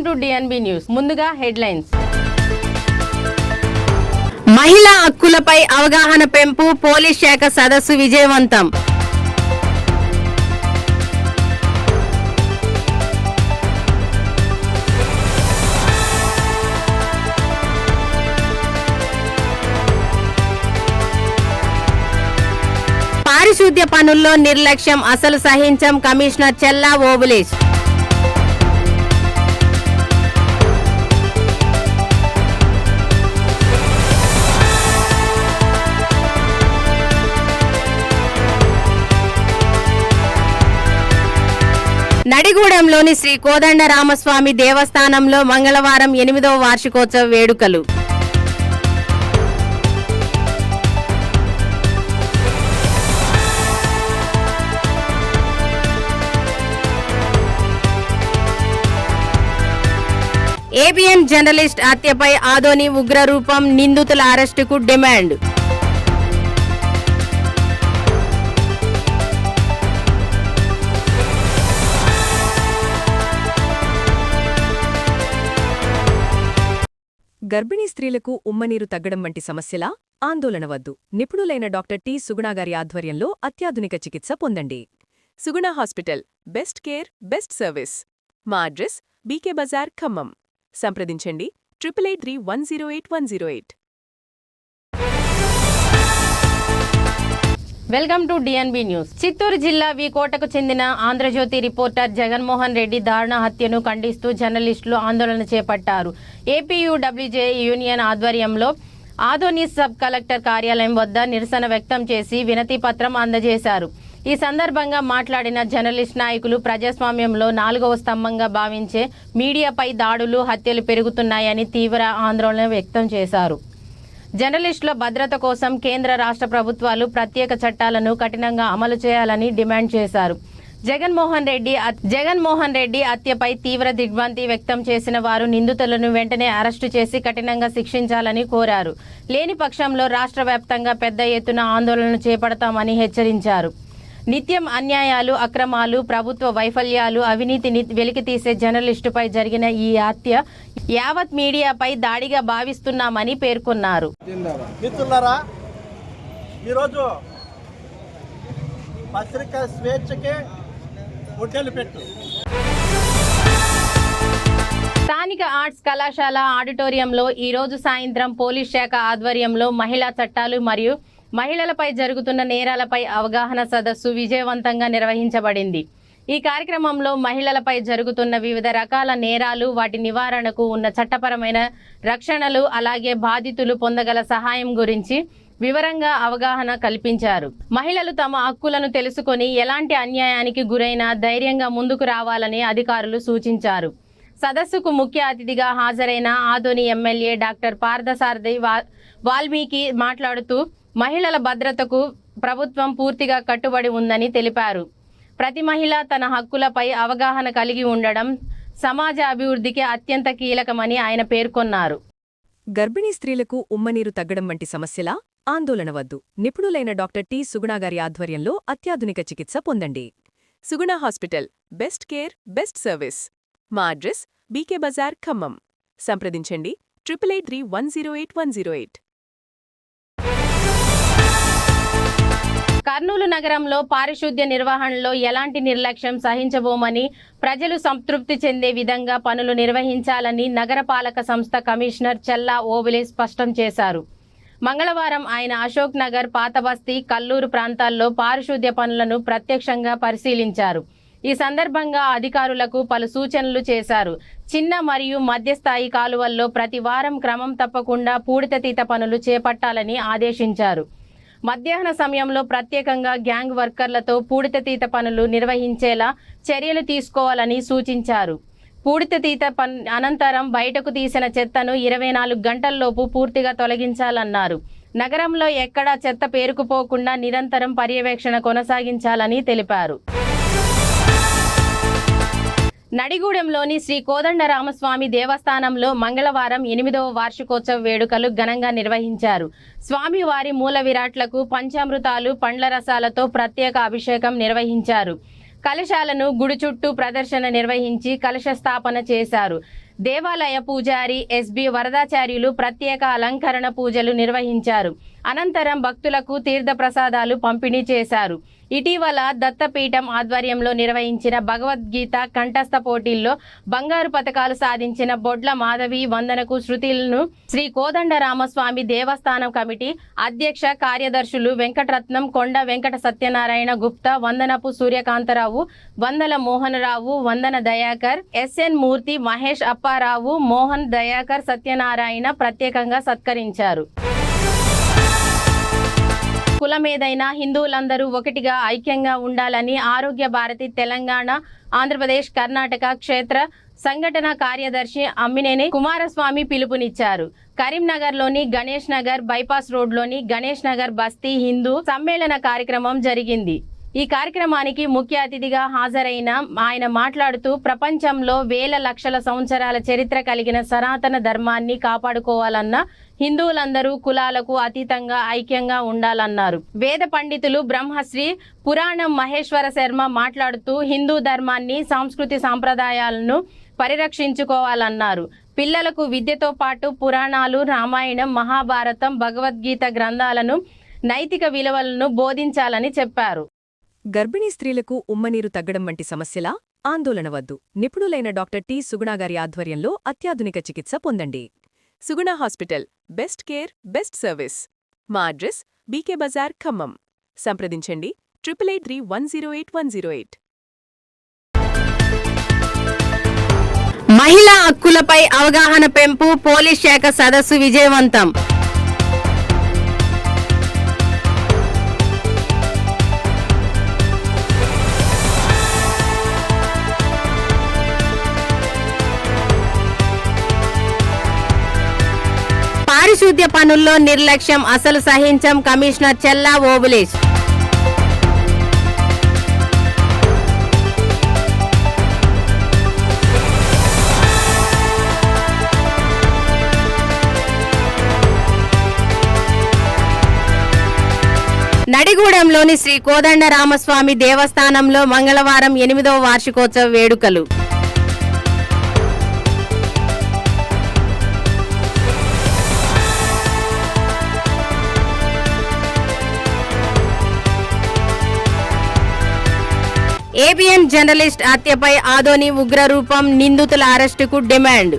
Welcome to DNB news. ముందుగా headlines. మహిళా హక్కులపై అవగాహన పెంపు, పోలీస్ శాఖ సదస్సు విజయవంతం. పారిశుద్ధ్య పనుల్లో నిర్లక్ష్యం అసలు సహించం, కమిషనర్ చెల్లా ఓబులేష్. నడిగూడెంలోని శ్రీ కోదండరామస్వామి దేవస్థానంలో మంగళవారం 8వ వార్షికోత్సవ వేడుకలు. ఏబిఎన్ జర్నలిస్ట్ హత్యపై ఆదోని ఉగ్రరూపం, నిందితుల అరెస్టుకు డిమాండ్. గర్భిణీ స్త్రీలకు ఉమ్మనీరు తగ్గడం వంటి సమస్యలా? ఆందోళన వద్దు. నిపుణులైన డాక్టర్ టి. సుగుణాగారి ఆధ్వర్యంలో అత్యాధునిక చికిత్స పొందండి. Suguna hospital, best care, best service. మా అడ్రస్ బీకే బజార్, ఖమ్మం. సంప్రదించండి 8883108108. Welcome to DNB news. Chittoor జిల్లా కోటకు చెందిన ఆంధ్రజ్యోతి రిపోర్టర్ జగన్మోహన్ రెడ్డి దారుణ హత్యను ఖండిస్తూ జర్నలిస్టులు ఆందోళన చేపట్టారు. ఏపీయూడబ్ల్యూజే యూనియన్ ఆధ్వర్యంలో ఆదోని సబ్ కలెక్టర్ కార్యాలయం వద్ద నిరసన వ్యక్తం చేసి వినతి పత్రం అందజేశారు. ఈ సందర్భంగా మాట్లాడిన జర్నలిస్ట్ నాయకులు ప్రజాస్వామ్యంలో 4వ స్తంభంగా భావించే మీడియాపై దాడులు, హత్యలు పెరుగుతున్నాయని తీవ్ర ఆందోళన వ్యక్తం చేశారు. జర్నలిస్టుల భద్రత కోసం కేంద్ర రాష్ట్ర ప్రభుత్వాలు ప్రత్యేక చట్టాలను కఠినంగా అమలు చేయాలని డిమాండ్ చేశారు. జగన్మోహన్ రెడ్డి హత్యపై తీవ్ర దిగ్భ్రాంతి వ్యక్తం చేసిన వారు నిందితులను వెంటనే అరెస్టు చేసి కఠినంగా శిక్షించాలని కోరారు. లేని పక్షంలో రాష్ట్ర వ్యాప్తంగా పెద్ద ఎత్తున ఆందోళనలు చేపడతామని హెచ్చరించారు. నిత్యం అన్యాయాలు, అక్రమాలు, ప్రభుత్వ వైఫల్యాలు, అవినీతిని వెలికితీసే జర్నలిస్టుపై జరిగిన ఈ హత్య యావత్ మీడియాపై దాడిగా భావిస్తున్నామని పేర్కొన్నారు. మిత్రులారా, ఈరోజు పత్రికా స్వేచ్ఛకే ఒడ్డెలు పెట్టు. స్థానిక ఆర్ట్స్ కళాశాల ఆడిటోరియంలో ఈరోజు సాయంత్రం పోలీస్ శాఖ ఆధ్వర్యంలో మహిళా చట్టాలు మరియు మహిళలపై జరుగుతున్న నేరాలపై అవగాహన సదస్సు విజయవంతంగా నిర్వహించబడింది. ఈ కార్యక్రమంలో మహిళలపై జరుగుతున్న వివిధ రకాల నేరాలు, వాటి నివారణకు ఉన్న చట్టపరమైన రక్షణలు, అలాగే బాధితులు పొందగల సహాయం గురించి వివరంగా అవగాహన కల్పించారు. మహిళలు తమ హక్కులను తెలుసుకొని ఎలాంటి అన్యాయానికి గురైనా ధైర్యంగా ముందుకు రావాలని అధికారులు సూచించారు. సదస్సుకు ముఖ్య అతిథిగా హాజరైన ఆదోని ఎమ్మెల్యే డాక్టర్ పార్థసారథి వాల్మీకి మాట్లాడుతూ మహిళల భద్రతకు ప్రభుత్వం పూర్తిగా కట్టుబడి ఉందని తెలిపారు. ప్రతి మహిళ తన హక్కులపై అవగాహన కలిగి ఉండడం సమాజ అభివృద్ధికి అత్యంత కీలకమని ఆయన పేర్కొన్నారు. గర్భిణీ స్త్రీలకు ఉమ్మనీరు తగ్గడం వంటి సమస్యలా? ఆందోళన వద్దు. నిపుణులైన డాక్టర్ టి. సుగుణాగారి ఆధ్వర్యంలో అత్యాధునిక చికిత్స పొందండి. Suguna hospital, best care, best service. మా అడ్రస్ బీకే బజార్, ఖమ్మం. సంప్రదించండి 8883108108. కర్నూలు నగరంలో పారిశుద్ధ్య నిర్వహణలో ఎలాంటి నిర్లక్ష్యం సహించబోమని, ప్రజలు సంతృప్తి చెందే విధంగా పనులు నిర్వహించాలని నగరపాలక సంస్థ కమిషనర్ చెల్లా ఓబులేష్ స్పష్టం చేశారు. మంగళవారం ఆయన అశోక్ నగర్, పాతబస్తీ, కల్లూరు ప్రాంతాల్లో పారిశుద్ధ్య పనులను ప్రత్యక్షంగా పరిశీలించారు. ఈ సందర్భంగా అధికారులకు పలు సూచనలు చేశారు. చిన్న మరియు మధ్యస్థాయి కాలువల్లో ప్రతి వారం క్రమం తప్పకుండా పూడితతీత పనులు చేపట్టాలని ఆదేశించారు. మధ్యాహ్న సమయంలో ప్రత్యేకంగా గ్యాంగ్ వర్కర్లతో పూడితతీత పనులు నిర్వహించేలా చర్యలు తీసుకోవాలని సూచించారు. పూడితతీత అనంతరం బయటకు తీసిన చెత్తను 24 గంటల్లోపు పూర్తిగా తొలగించాలన్నారు. నగరంలో ఎక్కడా చెత్త పేరుకుపోకుండా నిరంతరం పర్యవేక్షణ కొనసాగించాలని తెలిపారు. నడిగూడెంలోని శ్రీ కోదండరామస్వామి దేవస్థానంలో మంగళవారం 8వ వార్షికోత్సవ వేడుకలు ఘనంగా నిర్వహించారు. స్వామివారి మూల విరాట్లకు పంచామృతాలు, పండ్ల రసాలతో ప్రత్యేక అభిషేకం నిర్వహించారు. కలశాలను గుడి చుట్టూ ప్రదర్శన నిర్వహించి కలశ స్థాపన చేశారు. దేవాలయ పూజారి ఎస్బి వరదాచార్యులు ప్రత్యేక అలంకరణ పూజలు నిర్వహించారు. అనంతరం భక్తులకు తీర్థ ప్రసాదాలు పంపిణీ చేశారు. ఇటీవల దత్తపీఠం ఆధ్వర్యంలో నిర్వహించిన భగవద్గీత కంఠస్థ పోటీల్లో బంగారు పతకాలు సాధించిన బొడ్ల మాధవి వందనకు శృతిలను శ్రీ కోదండరామస్వామి దేవస్థానం కమిటీ అధ్యక్ష కార్యదర్శులు వెంకటరత్నం, కొండ వెంకట సత్యనారాయణ గుప్తా, వందనపు సూర్యకాంతరావు, వందల మోహనరావు, వందన దయాకర్, ఎస్ఎన్ మూర్తి, మహేష్ అప్పారావు, మోహన్ దయాకర్, సత్యనారాయణ ప్రత్యేకంగా సత్కరించారు. కులమేదైనా హిందువులందరూ ఒకటిగా ఐక్యంగా ఉండాలని ఆరోగ్య భారతి తెలంగాణ, ఆంధ్రప్రదేశ్, కర్ణాటక క్షేత్ర సంఘటన కార్యదర్శి అమ్మినేని కుమారస్వామి పిలుపునిచ్చారు. కరీంనగర్లోని గణేష్ నగర్ బైపాస్ రోడ్లోని గణేష్ నగర్ బస్తీ హిందూ సమ్మేళన కార్యక్రమం జరిగింది. ఈ కార్యక్రమానికి ముఖ్య అతిథిగా హాజరైన ఆయన మాట్లాడుతూ ప్రపంచంలో వేల లక్షల సంవత్సరాల చరిత్ర కలిగిన సనాతన ధర్మాన్ని కాపాడుకోవాలన్న హిందువులందరూ కులాలకు అతీతంగా ఐక్యంగా ఉండాలన్నారు. వేద పండితులు బ్రహ్మశ్రీ పురాణం మహేశ్వర శర్మ మాట్లాడుతూ హిందూ ధర్మాన్ని, సంస్కృతి సాంప్రదాయాలను పరిరక్షించుకోవాలన్నారు. పిల్లలకు విద్యతో పాటు పురాణాలు, రామాయణం, మహాభారతం, భగవద్గీత గ్రంథాలను, నైతిక విలువలను బోధించాలని చెప్పారు. గర్భిణీ స్త్రీలకు ఉమ్మనీరు తగ్గడం వంటి సమస్యలా? ఆందోళన వద్దు. నిపుణులైన డాక్టర్ టి. సుగుణాగారి ఆధ్వర్యంలో అత్యాధునిక చికిత్స పొందండి. Suguna hospital, best care, best service. మా అడ్రస్ బీకే బజార్, ఖమ్మం. సంప్రదించండి 8883108108. మహిళా హక్కులపై అవగాహన పెంపు, పోలీస్ శాఖ సదస్సు విజయవంతం. పారిశుద్ధ్య పనుల్లో నిర్లక్ష్యం అసలు సహించం కమిషనర్ చెల్లా ఓబులేష్. నడిగూడెంలోని శ్రీ కోదండరామస్వామి దేవస్థానంలో మంగళవారం 8వ వార్షికోత్సవ వేడుకలు. ఏబిఎన్ జర్నలిస్ట్ హత్యపై ఆదోని ఉగ్రరూపం, నిందితుల అరెస్టుకు డిమాండ్.